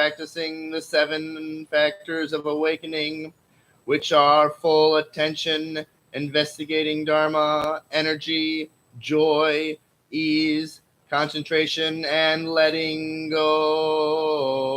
practicing the 7 factors of awakening, which are full attention, investigating Dharma, energy, joy, ease, concentration, and letting go.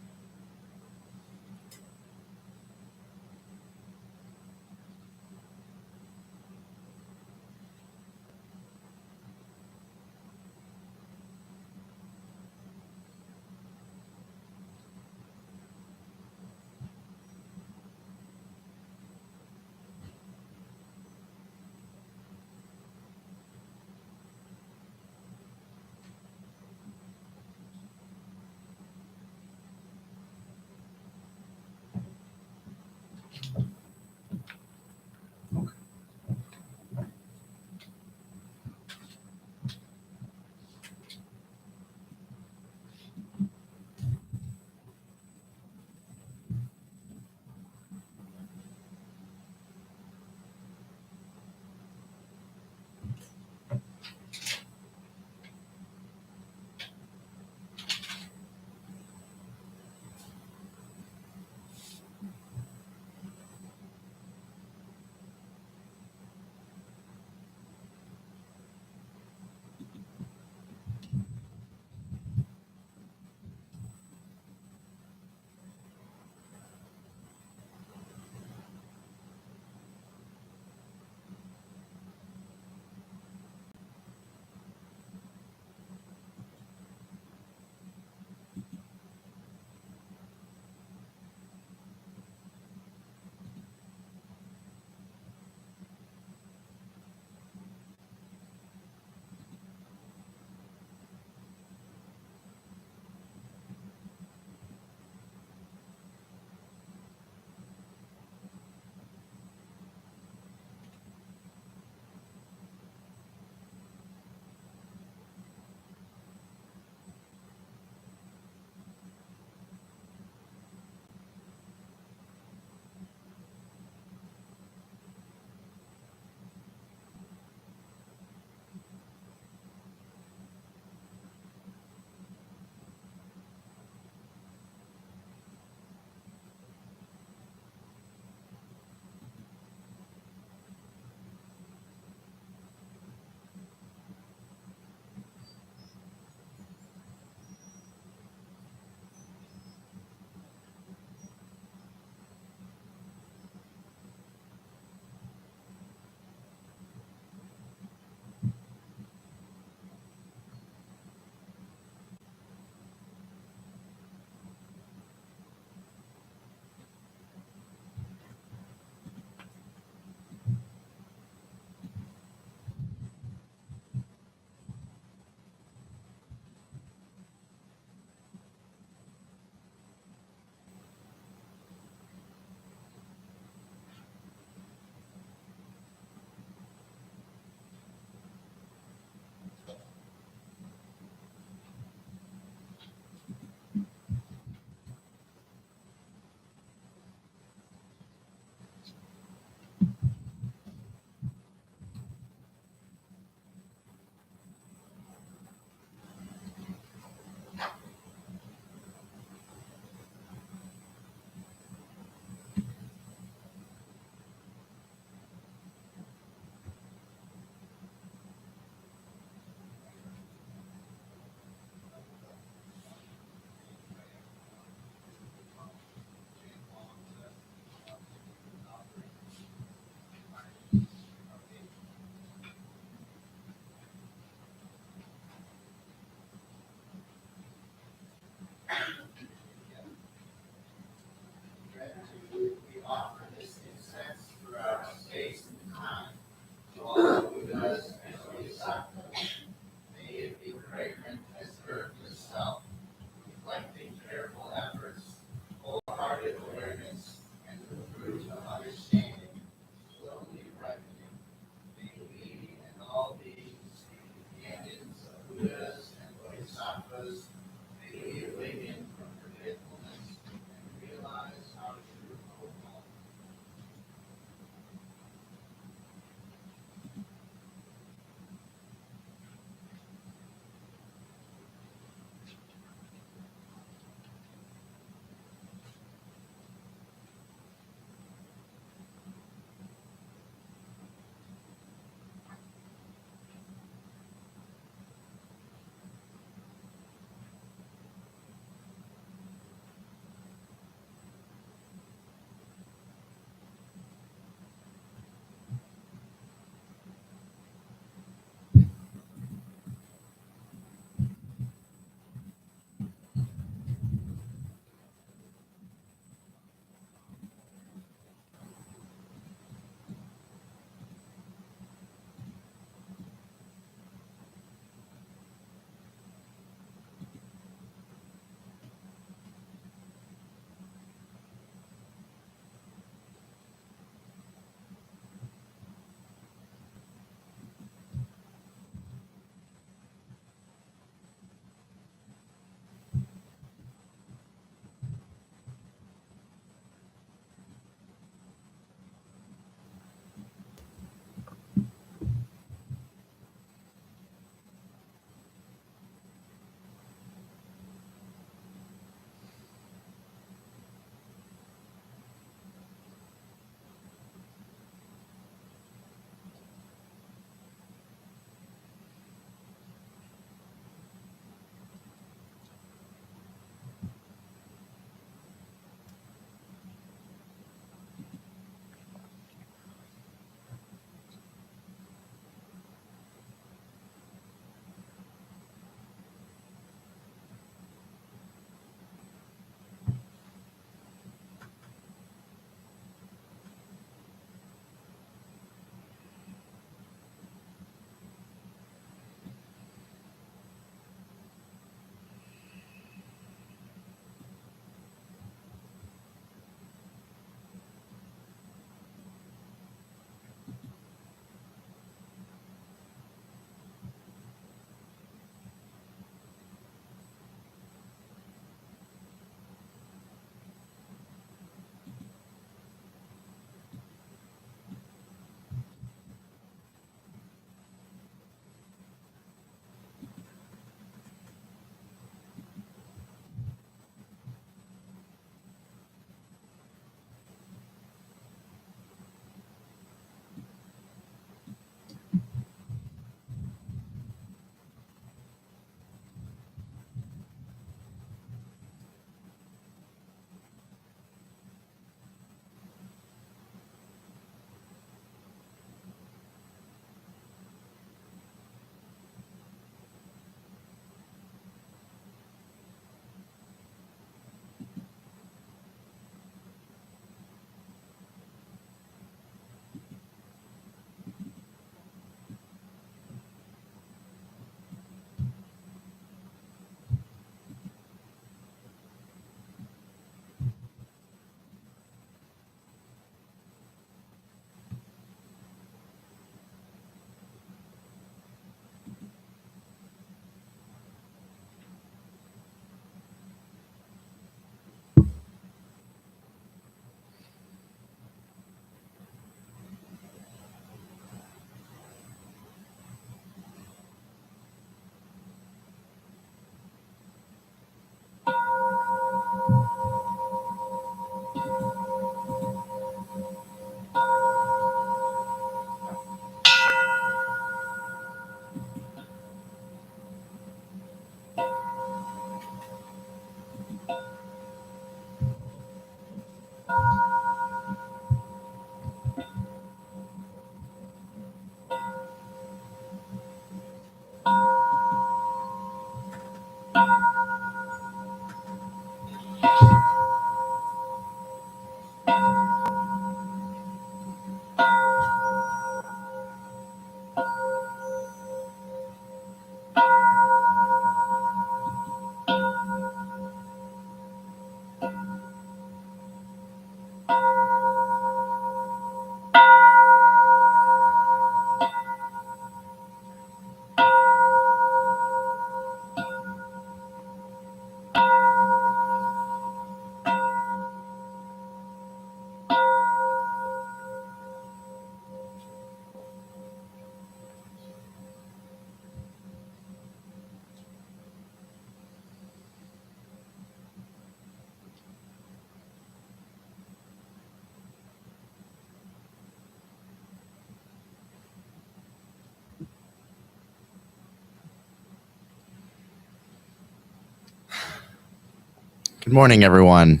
Good morning, everyone.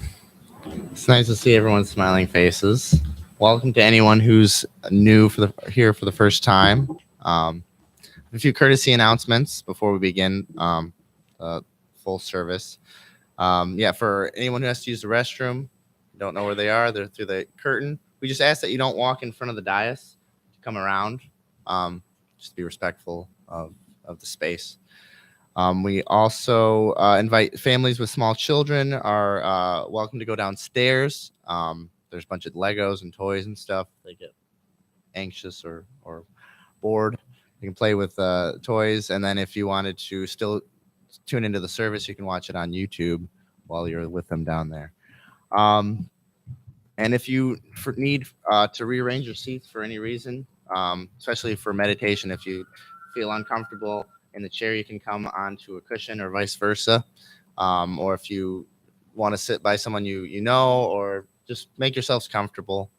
It's nice to see everyone's smiling faces. Welcome to anyone who's new here for the first time. A few courtesy announcements before we begin full service. For anyone who has to use the restroom, don't know where they are, they're through the curtain. We just ask that you don't walk in front of the dais, come around, just be respectful of the space. We also invite families with small children are welcome to go downstairs. There's a bunch of Legos and toys and stuff. They get anxious or bored. You can play with toys. And then if you wanted to still tune into the service, you can watch it on YouTube while you're with them down there. And if you need to rearrange your seats for any reason, especially for meditation, if you feel uncomfortable in the chair, you can come onto a cushion or vice versa. Or if you want to sit by someone you know, or just make yourselves comfortable,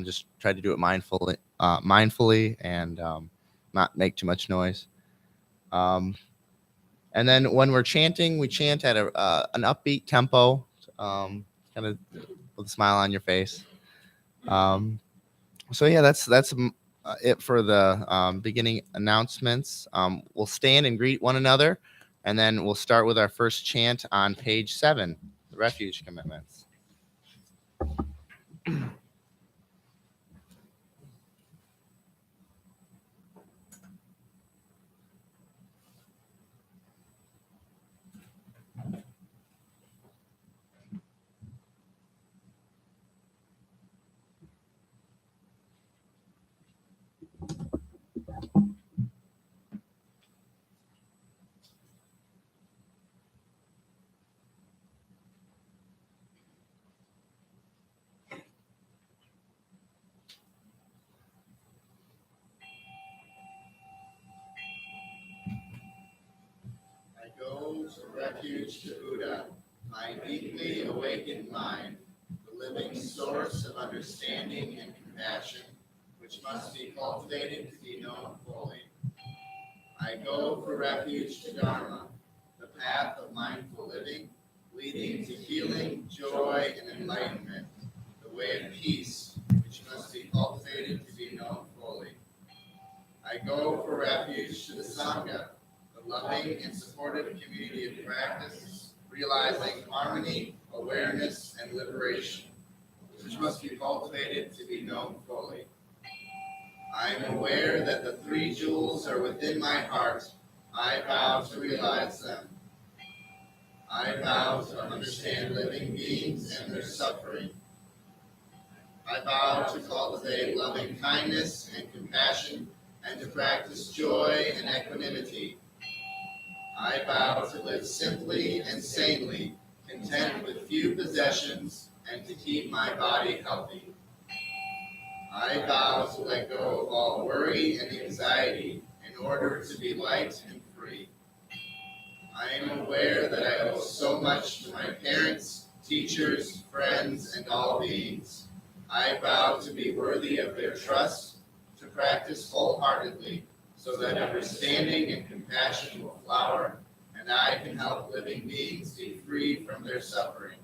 just try to do it mindfully and not make too much noise. And then when we're chanting, we chant at an upbeat tempo, kind of with a smile on your face. So yeah, that's it for the beginning announcements. We'll stand and greet one another, and then we'll start with our first chant on page 7, the refuge commitments. I go to refuge to Buddha, my deeply awakened mind, the living source of understanding and compassion, which must be cultivated to be known fully. I go for refuge to Dharma, the path of mindful living, leading to healing, joy, and enlightenment, the way of peace, which must be cultivated to be known fully. I go for refuge to the Sangha, the loving and supportive community of practice, realizing harmony, awareness, and liberation, which must be cultivated to be known fully. I am aware that the 3 jewels are within my heart. I vow to realize them. I vow to understand living beings and their suffering. I vow to cultivate loving kindness and compassion and to practice joy and equanimity. I vow to live simply and sanely, content with few possessions, and to keep my body healthy. I vow to let go of all worry and anxiety in order to be light and free. I am aware that I owe so much to my parents, teachers, friends, and all beings. I vow to be worthy of their trust, to practice wholeheartedly, so that understanding and compassion will flower, and I can help living beings be free from their suffering.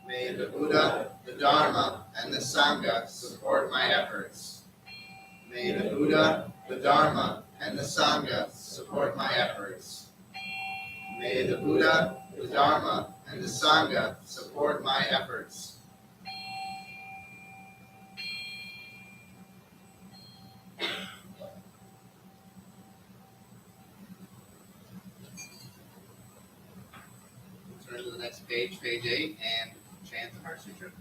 May the Buddha, the Dharma, and the Sangha support my efforts. May the Buddha, the Dharma, and the Sangha support my efforts. May the Buddha, the Dharma, and the Sangha support my efforts. Turn to the next page, page 8, and chant the Heart Sutra.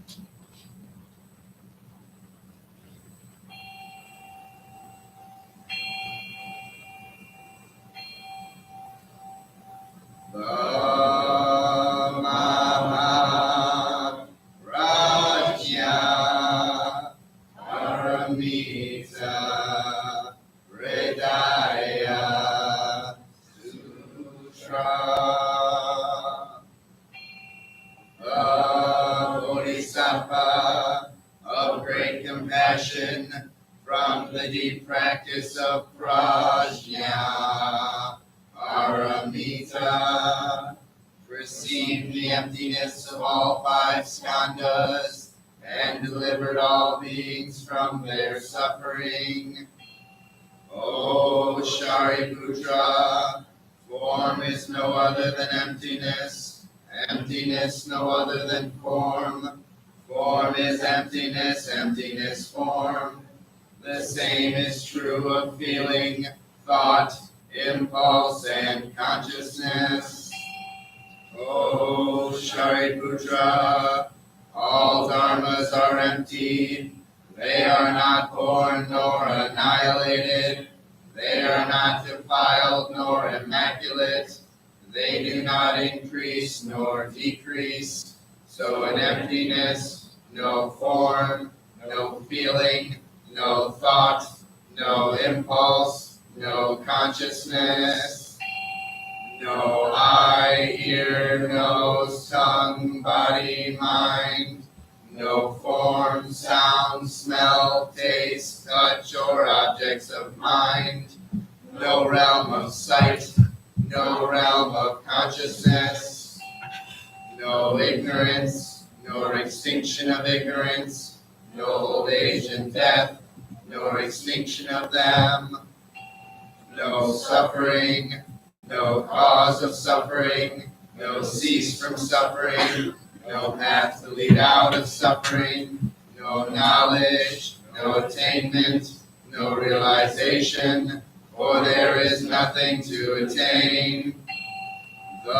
Maha Rajya Paramita Hridaya Sutra Bodhisattva of great compassion from the deep practice of prajna Paramita received the emptiness of all five skandhas, and delivered all beings from their suffering. O Shariputra, form is no other than emptiness, emptiness no other than form. Form is emptiness, emptiness form. The same is true of feeling, thought, impulse, and consciousness. O Shariputra, all dharmas are empty. They are not born nor annihilated. They are not defiled nor immaculate. They do not increase nor decrease. So in emptiness, no form, no feeling, no thought, no impulse, no consciousness, no eye, ear, nose, tongue, body, mind, no form, sound, smell, taste, touch, or objects of mind, no realm of sight, no realm of consciousness, no ignorance, nor extinction of ignorance, no old age and death, nor extinction of them, no suffering, no cause of suffering, no cease from suffering, no path to lead out of suffering, no knowledge, no attainment, no realization, for there is nothing to attain. The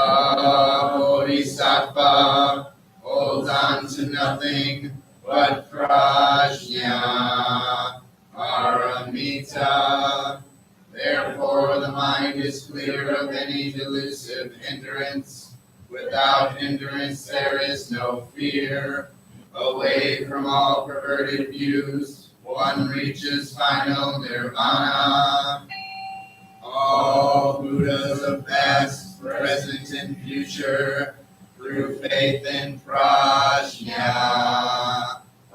Bodhisattva holds on to nothing but prajna, paramita. Therefore the mind is clear of any delusive hindrance. Without hindrance there is no fear. Away from all perverted views, one reaches final nirvana. All Buddhas of past, present, and future, through faith in prajna,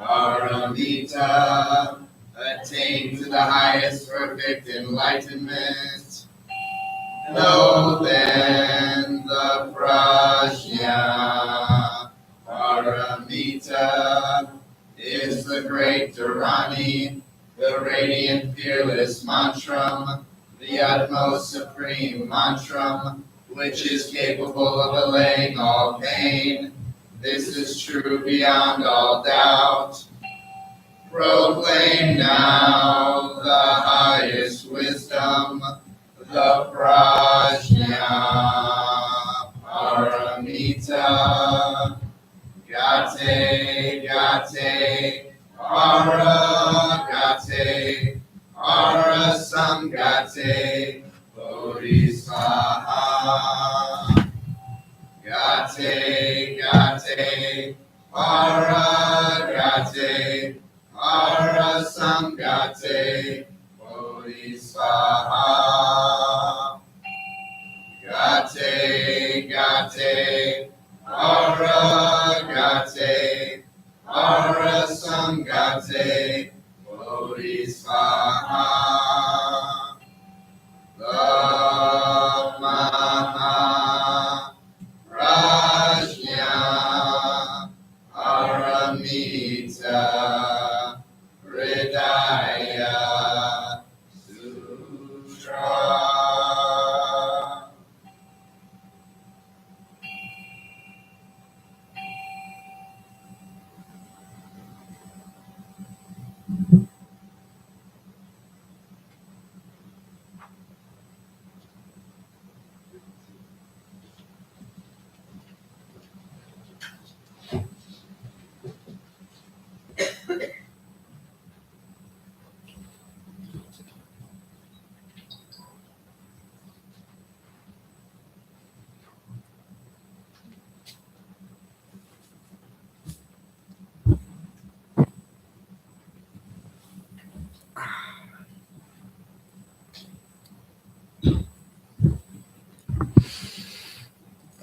paramita, attain to the highest perfect enlightenment. Know then the prajna, paramita, is the great Dharani, the radiant fearless mantram, the utmost supreme mantram, which is capable of allaying all pain. This is true beyond all doubt. Proclaim now the highest wisdom, the prajna, paramita. Gate, gate, para gate, para samgate, bodhisattva. Gate, gate, para gate, para samgate, bodhisattva. Gate, gate, para gate, para samgate, bodhisattva. The Maha Prajna Paramita Hridaya Sutra.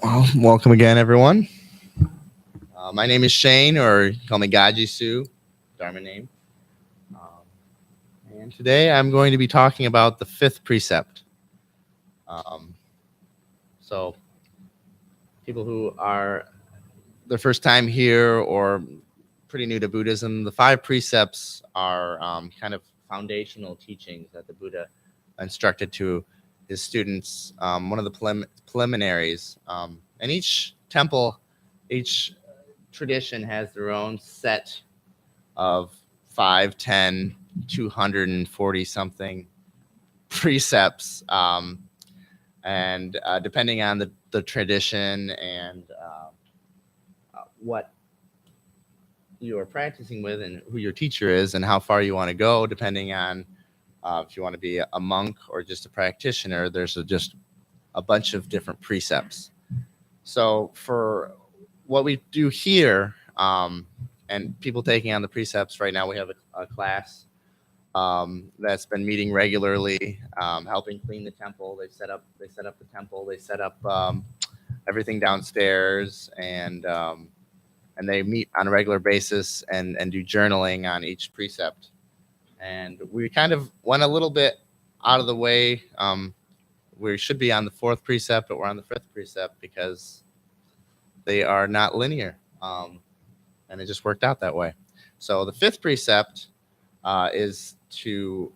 Well, welcome again, everyone. My name is Shane, or you call me Kaji Su, Dharma name. And today I'm going to be talking about the fifth precept. So people who are their first time here or pretty new to Buddhism, the five precepts are kind of foundational teachings that the Buddha instructed to his students. One of the preliminaries, and each temple, each tradition has their own set of 5, 10, 240 something precepts. And depending on the tradition and what you are practicing with and who your teacher is and how far you want to go, depending on if you want to be a monk or just a practitioner, there's just a bunch of different precepts. So for what we do here, and people taking on the precepts right now, we have a class that's been meeting regularly, helping clean the temple. They set up the temple. They set up everything downstairs, and they meet on a regular basis and do journaling on each precept. And we kind of went a little bit out of the way. We should be on the fourth precept, but we're on the fifth precept because they are not linear, and it just worked out that way. So the fifth precept is to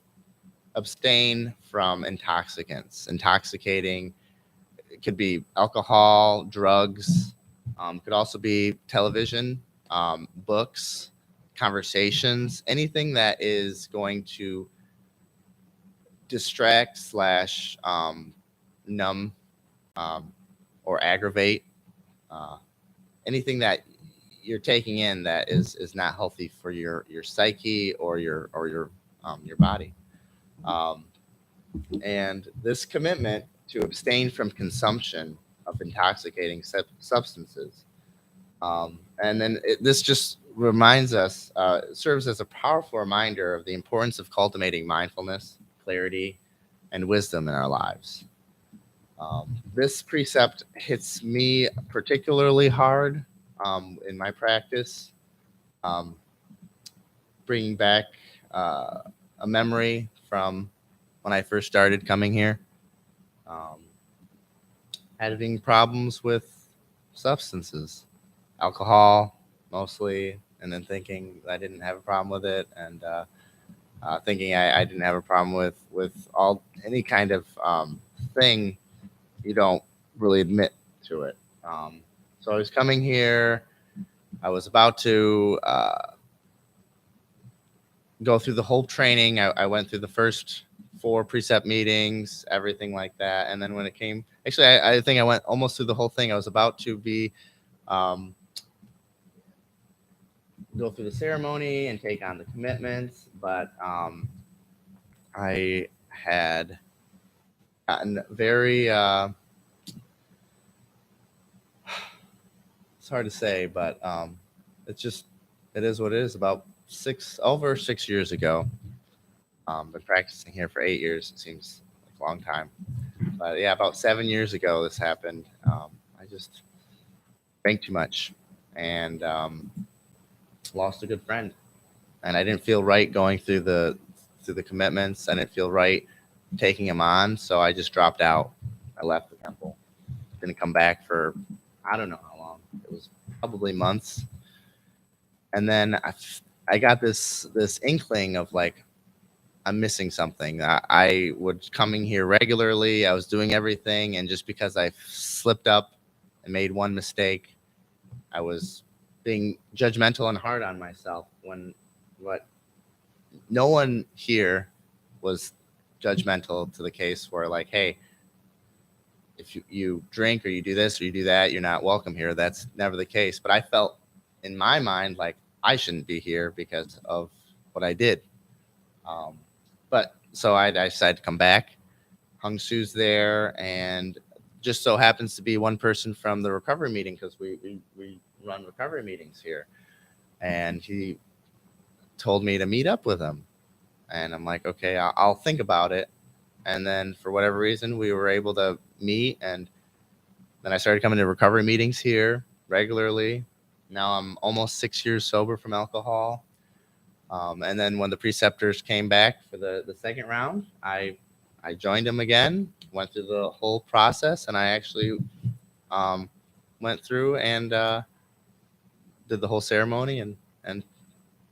abstain from intoxicants. Intoxicating, it could be alcohol, drugs, could also be television, books, conversations, anything that is going to distract slash numb, um, or aggravate, uh, anything that you're taking in that is not healthy for your psyche or your body. Um, and this commitment to abstain from consumption of intoxicating substances. And then this just reminds us, serves as a powerful reminder of the importance of cultivating mindfulness, clarity, and wisdom in our lives. This precept hits me particularly hard in my practice, um, bringing back uh, a memory from when I first started coming here. Um, Having problems with substances, alcohol mostly, and then thinking I didn't have a problem with it, and thinking I didn't have a problem with all any kind of thing you don't really admit to it. So I was coming here. I was about to go through the whole training. I went through the first four precept meetings, everything like that, and then when it came, actually, I think I went almost through the whole thing. I was about to be um, go through the ceremony and take on the commitments, but I had gotten very. It's hard to say, but it's just it is what it is. About over 6 years ago, been practicing here for 8 years. It seems like a long time, but yeah, about 7 years ago this happened. I just drank too much and lost a good friend, and I didn't feel right going through the commitments. I didn't feel right taking him on, so I just dropped out. I left the temple. Didn't come back for I don't know how long. It was probably months, and then I got this inkling of like I'm missing something. I was coming here regularly. I was doing everything, and just because I slipped up and made one mistake, I was being judgmental and hard on myself. When what no one here was judgmental to the case where like, hey, if you drink or you do this or you do that, you're not welcome here. That's never the case. But I felt in my mind like I shouldn't be here because of what I did. Um, but so I decided to come back. Hung Su's there, and just so happens to be one person from the recovery meeting because we run recovery meetings here. And he told me to meet up with him. And I'm like, okay, I'll think about it. And then for whatever reason, we were able to meet. And then I started coming to recovery meetings here regularly. Now I'm almost 6 years sober from alcohol. And then when the preceptors came back for the second round, I joined them again, went through the whole process, and I actually um, went through and did the whole ceremony and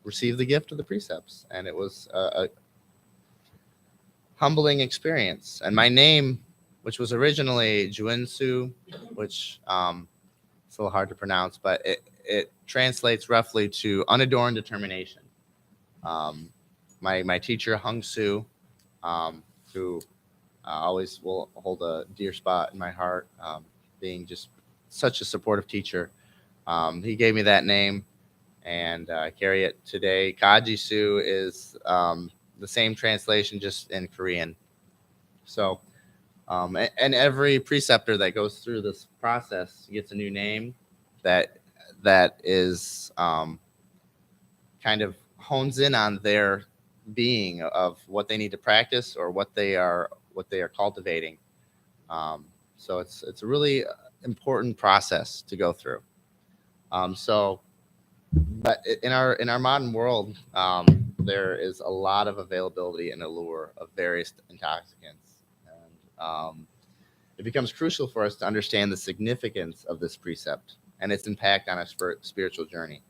received the gift of the precepts. And it was a humbling experience. And my name, which was originally Juinsu, which it's a little hard to pronounce, but it translates roughly to unadorned determination. My teacher Hung Su, who always will hold a dear spot in my heart, being just such a supportive teacher. He gave me that name, and I carry it today. Kaji Su is the same translation, just in Korean. So, and every preceptor that goes through this process gets a new name that is kind of hones in on their being of what they need to practice or what they are cultivating. So it's a really important process to go through. But in our modern world, there is a lot of availability and allure of various intoxicants, and it becomes crucial for us to understand the significance of this precept and its impact on our spiritual journey.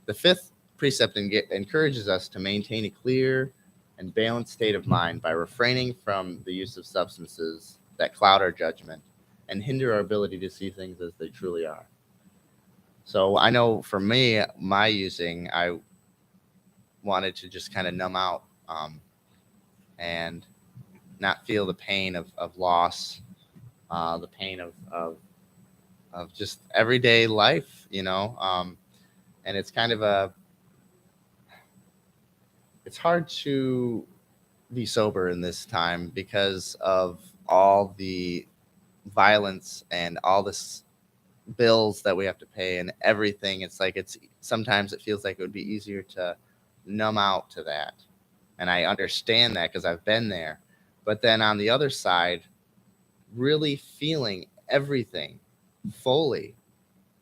The fifth precept encourages us to maintain a clear and balanced state of mind by refraining from the use of substances that cloud our judgment and hinder our ability to see things as they truly are. So I know for me, my using, I wanted to just kind of numb out and not feel the pain of loss, the pain of just everyday life, and it's kind of it's hard to be sober in this time because of all the violence and all this bills that we have to pay and everything. It's like sometimes it feels like it would be easier to numb out to that. And I understand that because I've been there. But then on the other side, really feeling everything fully.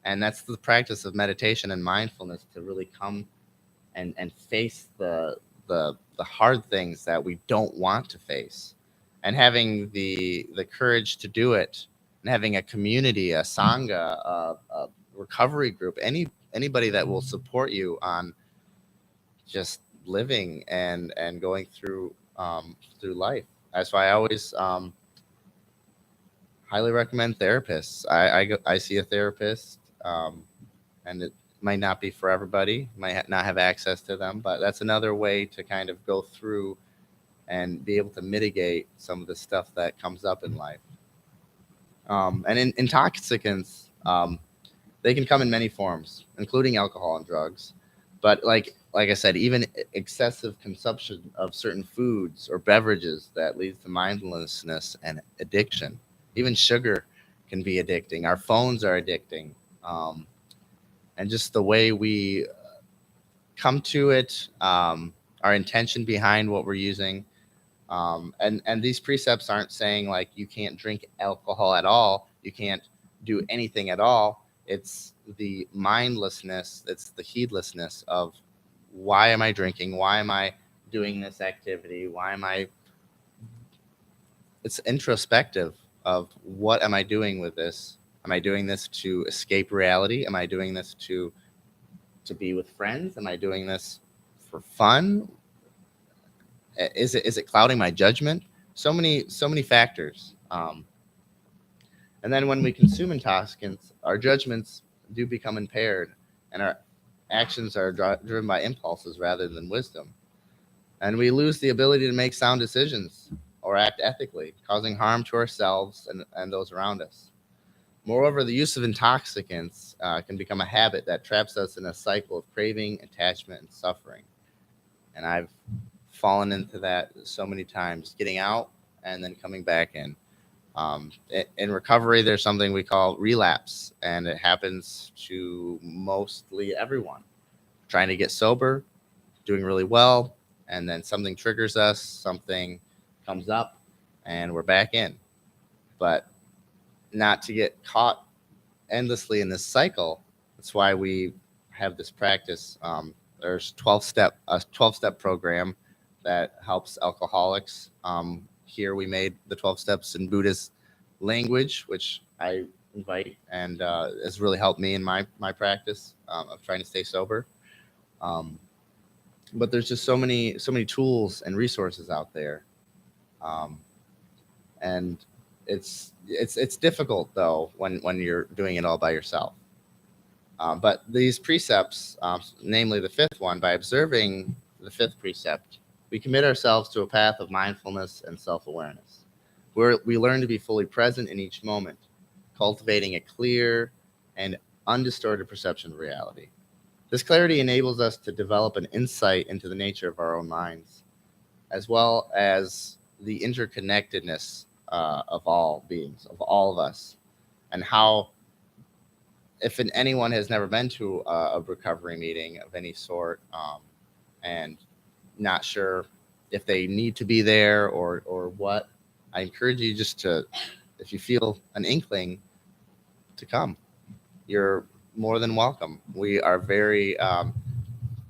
And that's the practice of meditation and mindfulness, to really come and face the hard things that we don't want to face, and having the courage to do it, and having a community, a sangha, a recovery group, anybody that will support you on just living and going through life. That's why I always highly recommend therapists. I see a therapist, and it might not be for everybody, might not have access to them, but that's another way to kind of go through and be able to mitigate some of the stuff that comes up in life. And intoxicants, they can come in many forms, including alcohol and drugs. But like I said, even excessive consumption of certain foods or beverages that leads to mindlessness and addiction. Even sugar can be addicting. Our phones are addicting. And just the way we come to it, our intention behind what we're using. And these precepts aren't saying like you can't drink alcohol at all, you can't do anything at all. It's the mindlessness, it's the heedlessness of, why am I drinking? Why am I doing this activity? It's introspective of, what am I doing with this? Am I doing this to escape reality? Am I doing this to be with friends? Am I doing this for fun? Is it clouding my judgment? So many factors. And then when we consume intoxicants, our judgments do become impaired, and our actions are driven by impulses rather than wisdom. And we lose the ability to make sound decisions or act ethically, causing harm to ourselves and those around us. Moreover, the use of intoxicants can become a habit that traps us in a cycle of craving, attachment, and suffering. And I've fallen into that so many times, getting out and then coming back in. In recovery, there's something we call relapse, and it happens to mostly everyone. Trying to get sober, doing really well, and then something triggers us, something comes up, and we're back in. But not to get caught endlessly in this cycle. That's why we have this practice. There's a 12-step program that helps alcoholics. Here we made the 12 steps in Buddhist language, which I invite, and has really helped me in my practice of trying to stay sober. Um, but there's just so many tools and resources out there, um, and it's difficult though when you're doing it all by yourself. But these precepts, namely the fifth one, by observing the fifth precept, we commit ourselves to a path of mindfulness and self-awareness, where we learn to be fully present in each moment, cultivating a clear and undistorted perception of reality. This clarity enables us to develop an insight into the nature of our own minds, as well as the interconnectedness of all beings, of all of us, and how, if anyone has never been to a recovery meeting of any sort, and not sure if they need to be there or what, I encourage you just to, if you feel an inkling, to come. You're more than welcome. We are very, at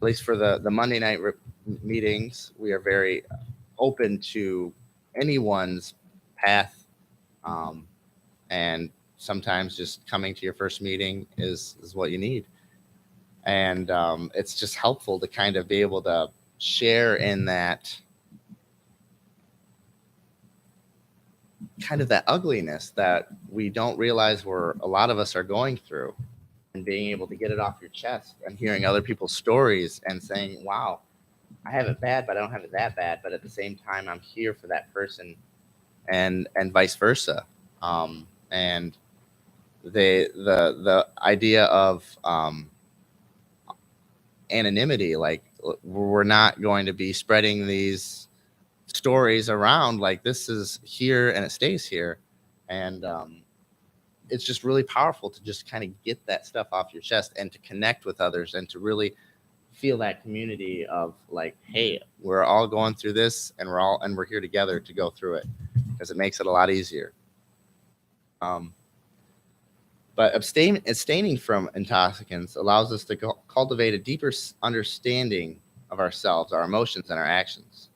least for the Monday night meetings, we are very open to anyone's path, um, and sometimes just coming to your first meeting is what you need. And it's just helpful to kind of be able to share in that kind of that ugliness that we don't realize a lot of us are going through, and being able to get it off your chest and hearing other people's stories and saying, wow, I have it bad, but I don't have it that bad. But at the same time, I'm here for that person, and vice versa. And the idea of anonymity, like we're not going to be spreading these stories around, like this is here and it stays here. And it's just really powerful to just kind of get that stuff off your chest and to connect with others and to really feel that community of like, hey, we're all going through this, and we're here together to go through it, because it makes it a lot easier. But abstaining from intoxicants allows us to cultivate a deeper understanding of ourselves, our emotions, and our actions.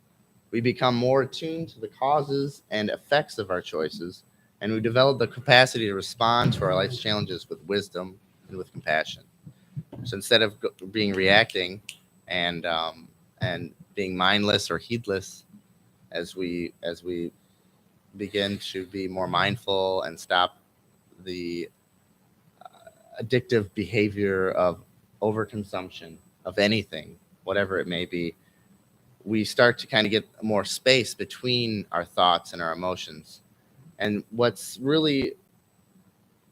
We become more attuned to the causes and effects of our choices, and we develop the capacity to respond to our life's challenges with wisdom and with compassion. So instead of being reacting and being mindless or heedless, as we begin to be more mindful and stop the addictive behavior of overconsumption of anything, whatever it may be, we start to kind of get more space between our thoughts and our emotions. And what's really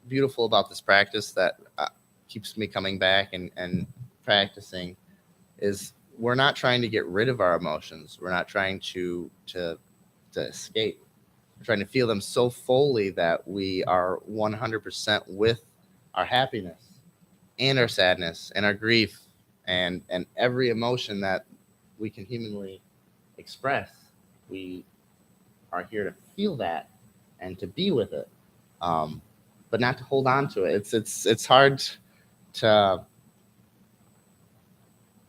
beautiful about this practice that keeps me coming back and practicing is we're not trying to get rid of our emotions. We're not trying to escape. We're trying to feel them so fully that we are 100% with our happiness and our sadness and our grief and every emotion that we can humanly express. We are here to feel that and to be with it, but not to hold on to it. It's hard to.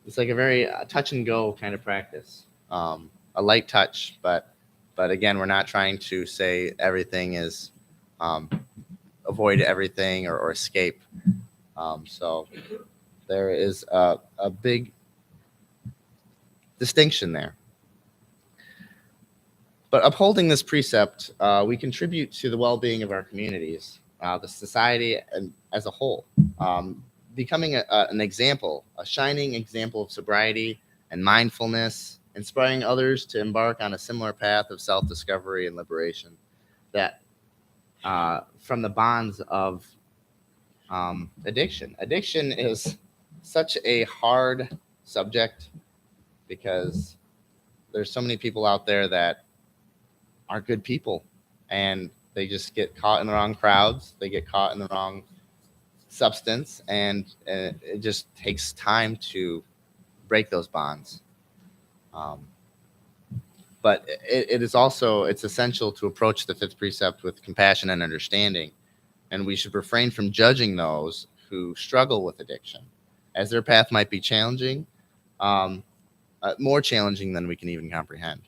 It's like a very touch and go kind of practice, a light touch, but again, we're not trying to say everything is avoid everything or escape. So there is a big distinction there. But upholding this precept, we contribute to the well-being of our communities, the society, and as a whole, becoming an example, a shining example of sobriety and mindfulness, inspiring others to embark on a similar path of self-discovery and liberation, that from the bonds of addiction. Addiction is such a hard subject because there's so many people out there that are good people, and they just get caught in the wrong crowds. They get caught in the wrong substance, and it just takes time to break those bonds. But it's essential to approach the fifth precept with compassion and understanding, and we should refrain from judging those who struggle with addiction, as their path might be challenging, more challenging than we can even comprehend.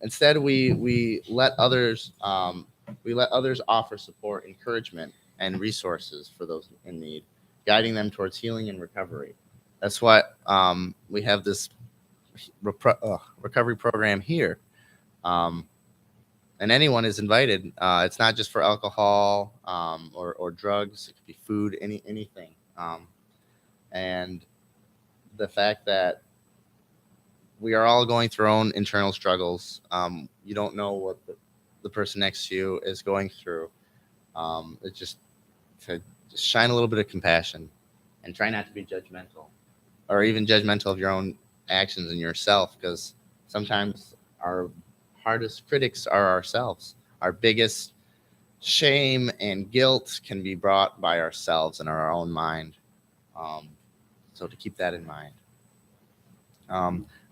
Instead, we let others We let others offer support, encouragement, and resources for those in need, guiding them towards healing and recovery. That's what we have this recovery program here. Um, and anyone is invited. It's not just for alcohol or drugs. It could be food, anything. And the fact that we are all going through our own internal struggles. You don't know what the person next to you is going through. It's just to just shine a little bit of compassion and try not to be judgmental or even judgmental of your own actions and yourself, because sometimes our hardest critics are ourselves. Our biggest shame and guilt can be brought by ourselves and our own mind. So to keep that in mind.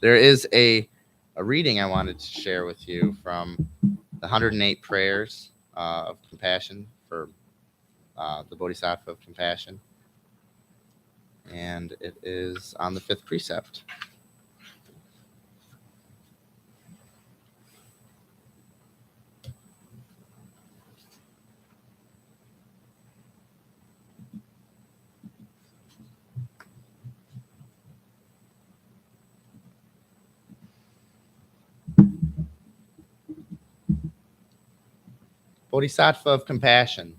There is a reading I wanted to share with you from the 108 prayers of compassion for the Bodhisattva of compassion. And it is on the fifth precept. Bodhisattva of compassion,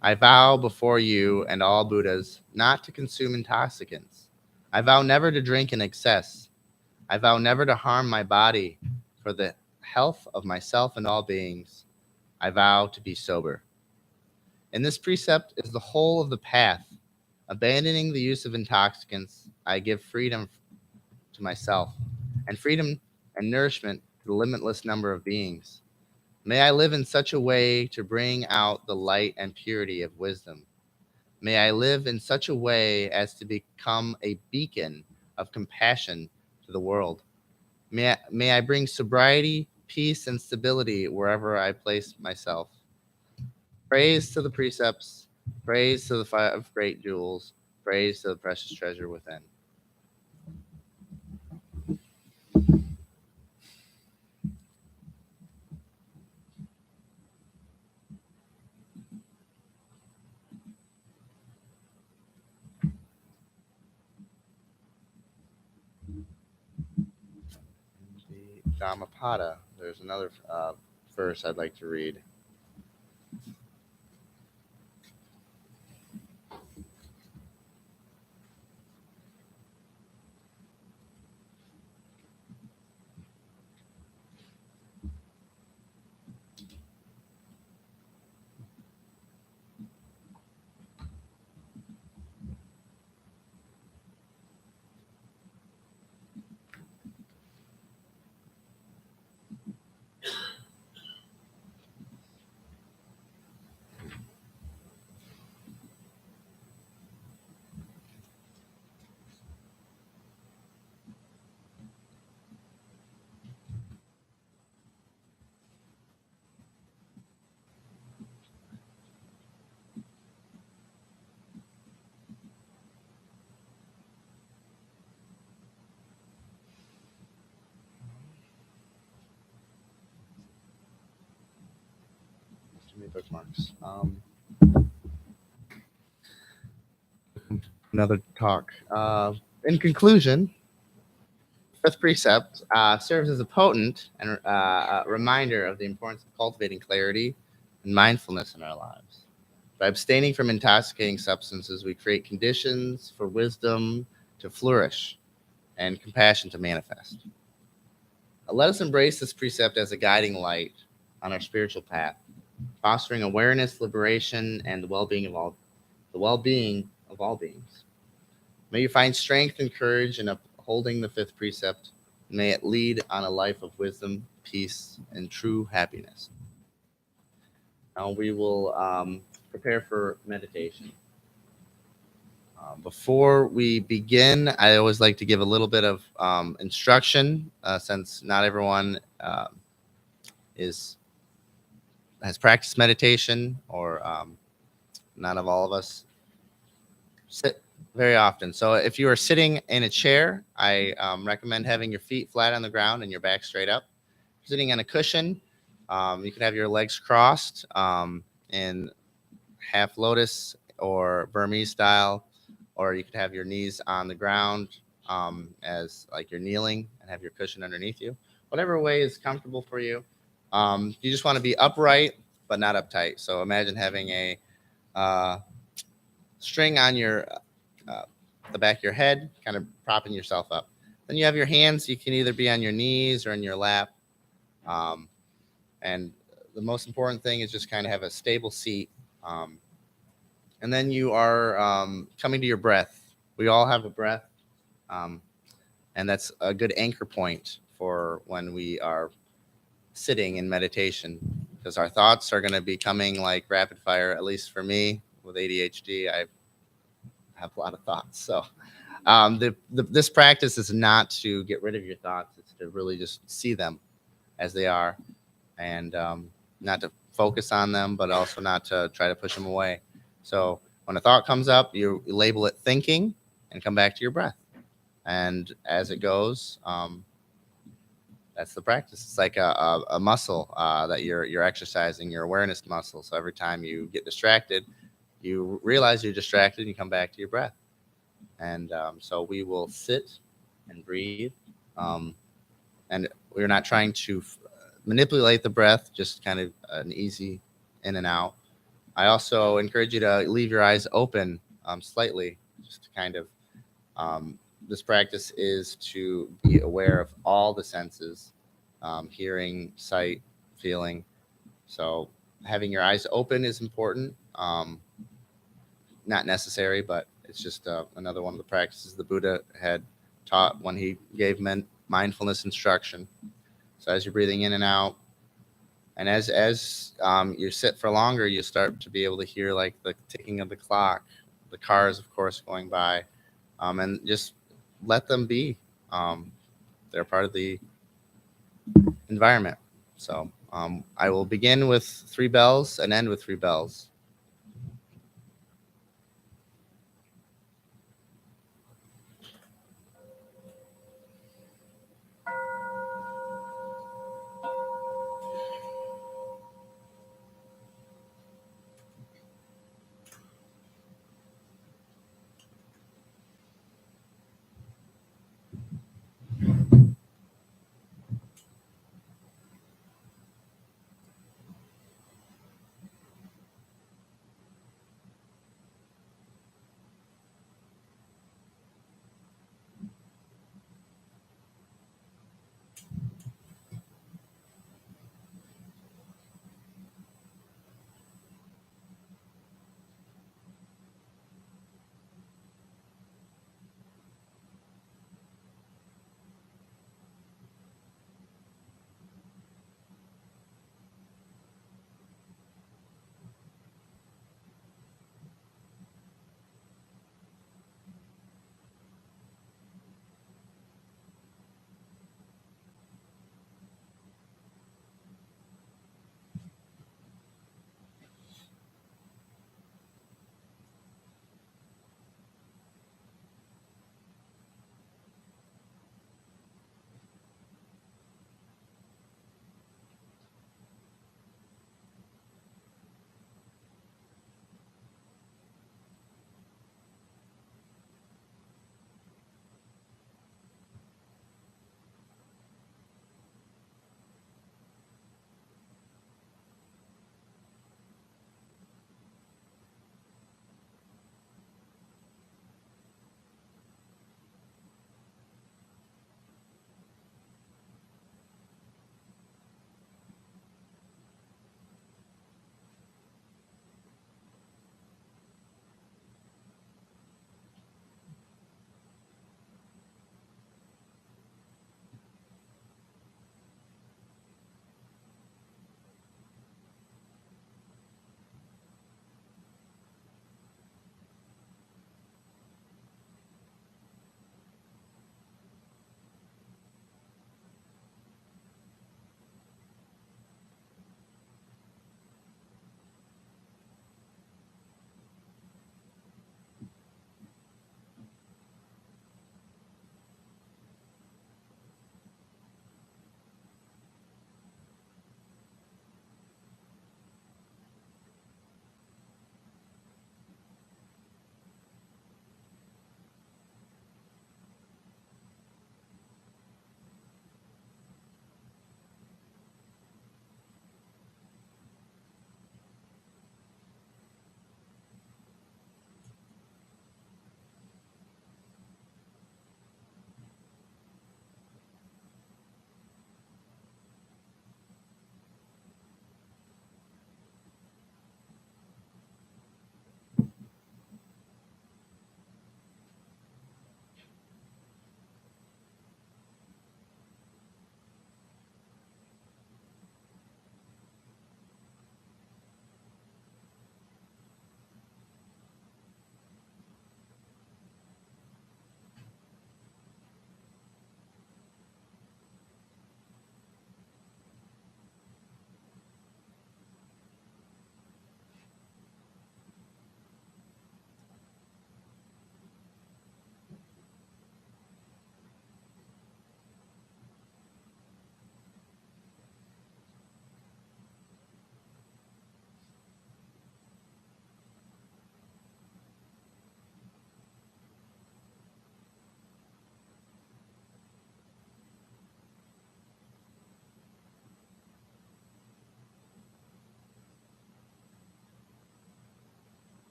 I vow before you and all Buddhas not to consume intoxicants. I vow never to drink in excess. I vow never to harm my body for the health of myself and all beings. I vow to be sober. In this precept is the whole of the path. Abandoning the use of intoxicants, I give freedom to myself and freedom and nourishment to the limitless number of beings. May I live in such a way to bring out the light and purity of wisdom. May I live in such a way as to become a beacon of compassion to the world. May I bring sobriety, peace, and stability wherever I place myself. Praise to the precepts, praise to the five great jewels, praise to the precious treasure within. The Dhammapada, there's another verse I'd like to read. Too many bookmarks. Another talk. In conclusion, fifth precept serves as a potent and reminder of the importance of cultivating clarity and mindfulness in our lives. By abstaining from intoxicating substances, we create conditions for wisdom to flourish and compassion to manifest. Let us embrace this precept as a guiding light on our spiritual path, fostering awareness, liberation, and the well-being of all beings. May you find strength and courage in upholding the fifth precept. May it lead on a life of wisdom, peace, and true happiness. Now we will prepare for meditation. Before we begin, I always like to give a little bit of instruction, since not everyone has practiced meditation, or not of all of us sit very often. So if you are sitting in a chair, I recommend having your feet flat on the ground and your back straight up. Sitting on a cushion, You can have your legs crossed in half lotus or Burmese style, or you could have your knees on the ground as like you're kneeling and have your cushion underneath you. Whatever way is comfortable for you. You just want to be upright but not uptight. So imagine having a uh, string on your uh, the back of your head, kind of propping yourself up. Then you have your hands. You can either be on your knees or in your lap. Um, and the most important thing is just kind of have a stable seat. Um, and then you are coming to your breath. We all have a breath, um, and that's a good anchor point for when we are sitting in meditation, because our thoughts are going to be coming like rapid fire. At least for me, with ADHD, I have a lot of thoughts. So this practice is not to get rid of your thoughts; it's to really just see them as they are, and not to focus on them, but also not to try to push them away. So when a thought comes up, you label it thinking and come back to your breath. And as it goes, that's the practice. It's like a muscle that you're exercising, your awareness muscle. So every time you get distracted, you realize you're distracted and you come back to your breath. And so we will sit and breathe. Um, and we're not trying to manipulate the breath, just kind of an easy in and out. I also encourage you to leave your eyes open slightly, just to kind of. This practice is to be aware of all the senses, hearing, sight, feeling. So having your eyes open is important. Not necessary, but it's just another one of the practices the Buddha had taught when he gave mindfulness instruction. So as you're breathing in and out, and as you sit for longer, you start to be able to hear like the ticking of the clock, the cars, of course, going by, and just let them be. Um, they're part of the environment. So I will begin with 3 bells and end with 3 bells.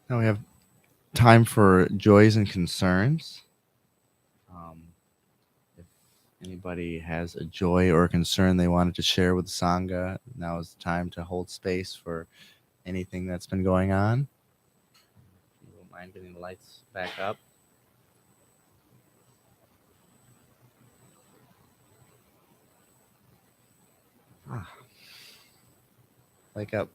Now we have time for joys and concerns. If anybody has a joy or a concern they wanted to share with the Sangha, now is the time to hold space for anything that's been going on. If you don't mind getting the lights back up. Wake up.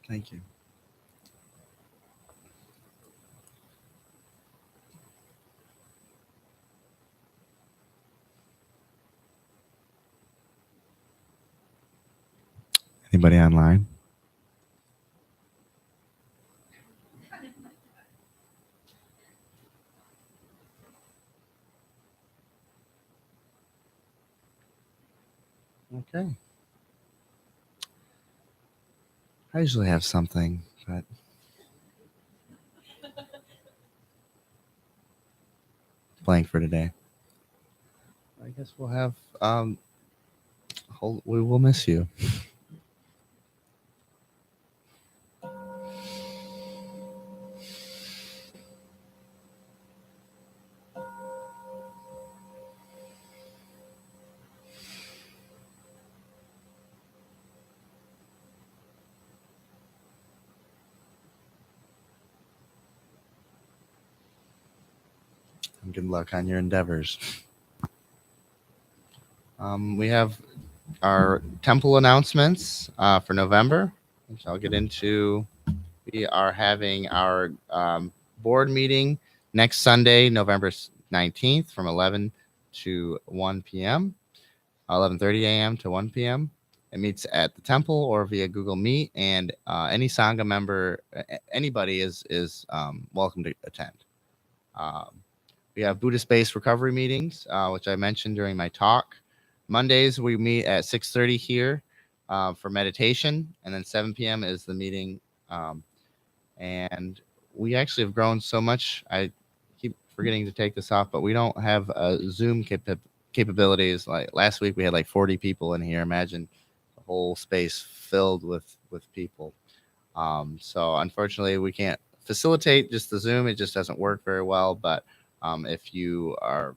Thank you. Anybody online? Okay. I usually have something, but blank for today. I guess we'll have we will miss you. And good luck on your endeavors. We have our temple announcements for November, which I'll get into. We are having our board meeting next Sunday, November 19th from 11 to 1 p.m., 11:30 a.m. to 1 p.m. It meets at the temple or via Google Meet, and any Sangha member, anybody is welcome to attend. We have Buddhist-based recovery meetings, which I mentioned during my talk. Mondays we meet at 6:30 here for meditation, and then 7 p.m. is the meeting. And we actually have grown so much. I keep forgetting to take this off, but we don't have Zoom capabilities. Like last week, we had like 40 people in here. Imagine the whole space filled with people. So unfortunately, we can't facilitate just the Zoom. It just doesn't work very well. But if you are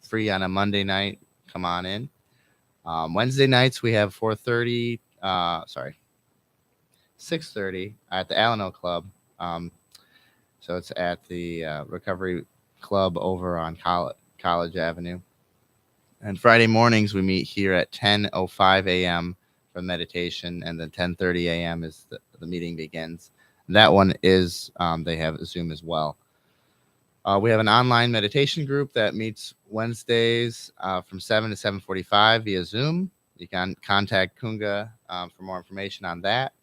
free on a Monday night, come on in. Wednesday nights we have 6:30 at the Alano Club. So it's at the Recovery Club over on College Avenue. And Friday mornings we meet here at 10:05 a.m. for meditation, and then 10:30 a.m. is the meeting begins. That one is they have Zoom as well. We have an online meditation group that meets Wednesdays from 7 to 7:45 via Zoom. You can contact Kunga for more information on that.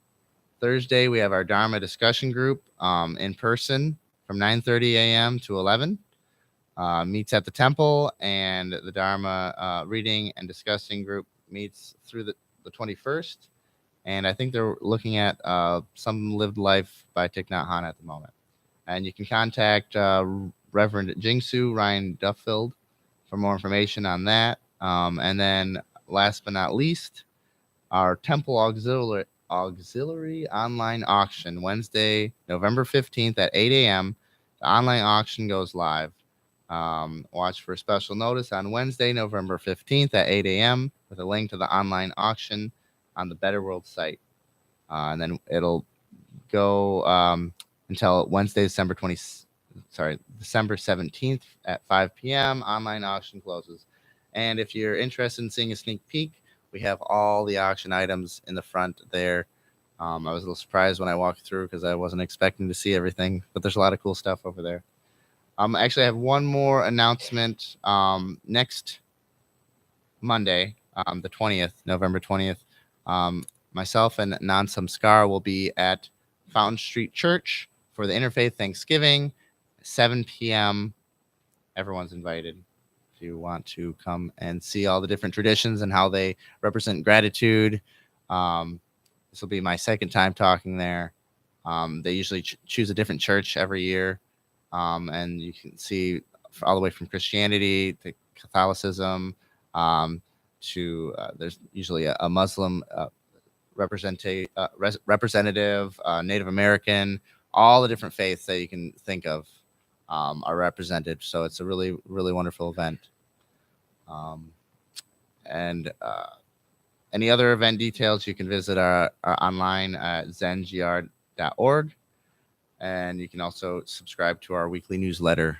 Thursday, we have our Dharma discussion group in person from 9:30 a.m. to 11. Meets at the temple, and the Dharma reading and discussing group meets through the 21st. And I think they're looking at Some Lived Life by Thich Nhat Hanh at the moment. And you can contact Reverend Jingsu Ryan Duffield for more information on that. And then last but not least, our Temple Auxiliary online auction, Wednesday, November 15th at 8 a.m. The online auction goes live. Watch for a special notice on Wednesday, November 15th at 8 a.m. with a link to the online auction on the Better World site. And then it'll go until Wednesday, December 17th at 5 p.m. Online auction closes. And if you're interested in seeing a sneak peek, we have all the auction items in the front there. I was a little surprised when I walked through because I wasn't expecting to see everything, but there's a lot of cool stuff over there. Actually, I have one more announcement. Next Monday, the 20th, November 20th, myself and Nan Samskar will be at Fountain Street Church for the Interfaith Thanksgiving, 7 p.m. Everyone's invited if you want to come and see all the different traditions and how they represent gratitude. This will be my second time talking there. They usually choose a different church every year, and you can see all the way from Christianity to Catholicism to there's usually a Muslim representative, Native American, all the different faiths that you can think of are represented. So it's a really, really wonderful event. And any other event details, you can visit our online at zengr.org. And you can also subscribe to our weekly newsletter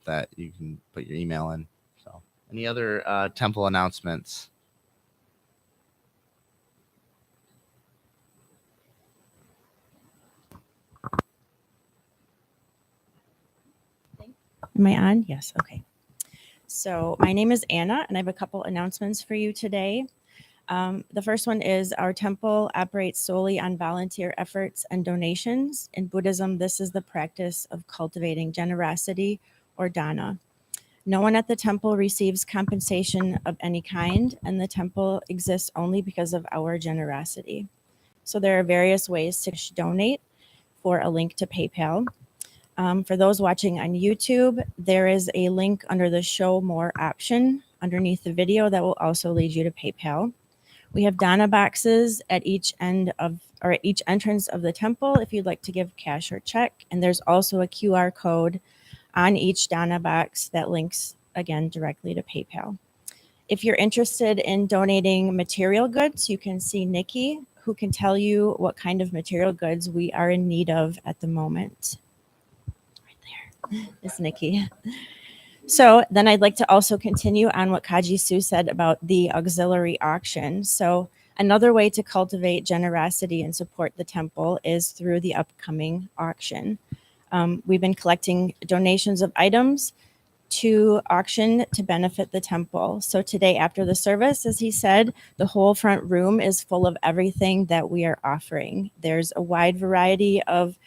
that you can put your email in. So, any other temple announcements? Am I on? Yes. Okay. So my name is Anna, and I have a couple announcements for you today. The first one is our temple operates solely on volunteer efforts and donations. In Buddhism, this is the practice of cultivating generosity or dana. No one at the temple receives compensation of any kind, and the temple exists only because of our generosity. So there are various ways to donate for a link to PayPal. For those watching on YouTube, there is a link under the Show More option underneath the video that will also lead you to PayPal. We have dana boxes at each end of, or at each entrance of the temple if you'd like to give cash or check. And there's also a QR code on each dana box that links again directly to PayPal. If you're interested in donating material goods, you can see Nikki, who can tell you what kind of material goods we are in need of at the moment. Is Nikki. So then I'd like to also continue on what Kaji Sue said about the auxiliary auction. So another way to cultivate generosity and support the temple is through the upcoming auction. We've been collecting donations of items to auction to benefit the temple. So today after the service, as he said, the whole front room is full of everything that we are offering. There's a wide variety of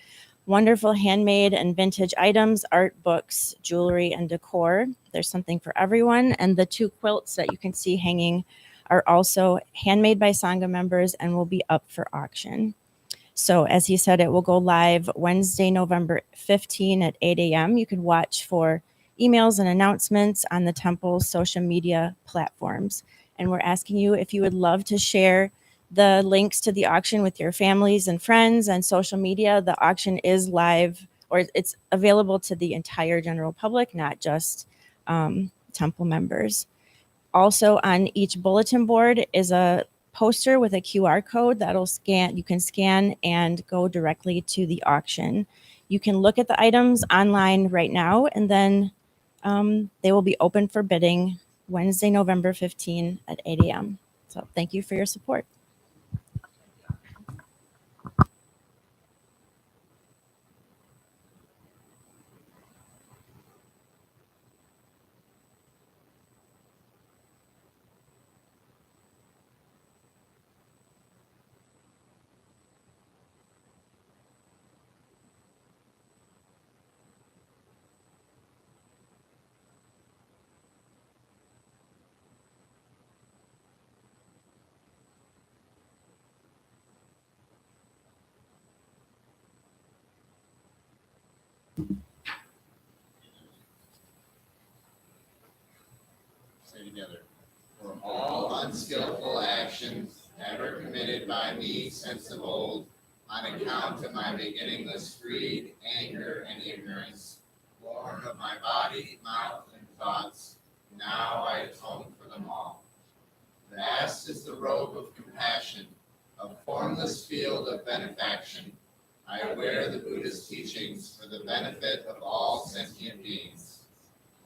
wonderful handmade and vintage items, art, books, jewelry, and decor. There's something for everyone. And the 2 quilts that you can see hanging are also handmade by Sangha members and will be up for auction. So as he said, it will go live Wednesday, November 15 at 8 a.m. You can watch for emails and announcements on the temple's social media platforms. And we're asking you if you would love to share the links to the auction with your families and friends and social media. The auction is live, or it's available to the entire general public, not just temple members. Also on each bulletin board is a poster with a QR code that'll scan. You can scan and go directly to the auction. You can look at the items online right now, and then they will be open for bidding Wednesday, November 15 at 8 a.m. So thank you for your support. Say together. For all unskillful actions ever committed by me since of old, on account of my beginningless greed, anger, and ignorance, born of my body, mouth, and thoughts, now I atone for them all. Vast is the robe of compassion, a formless field of benefaction. I wear the Buddhist teachings for the benefit of all sentient beings.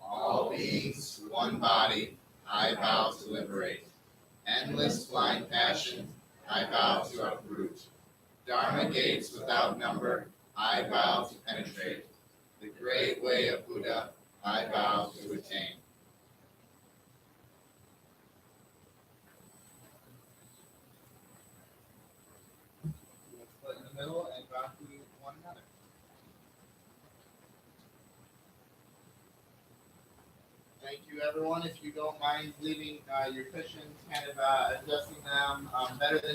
All beings, one body, I vow to liberate. Endless blind passion, I vow to uproot. Dharma gates without number, I vow to penetrate. The great way of Buddha, I vow to attain. Thank you, everyone. If you don't mind leaving your cushions, kind of adjusting them better than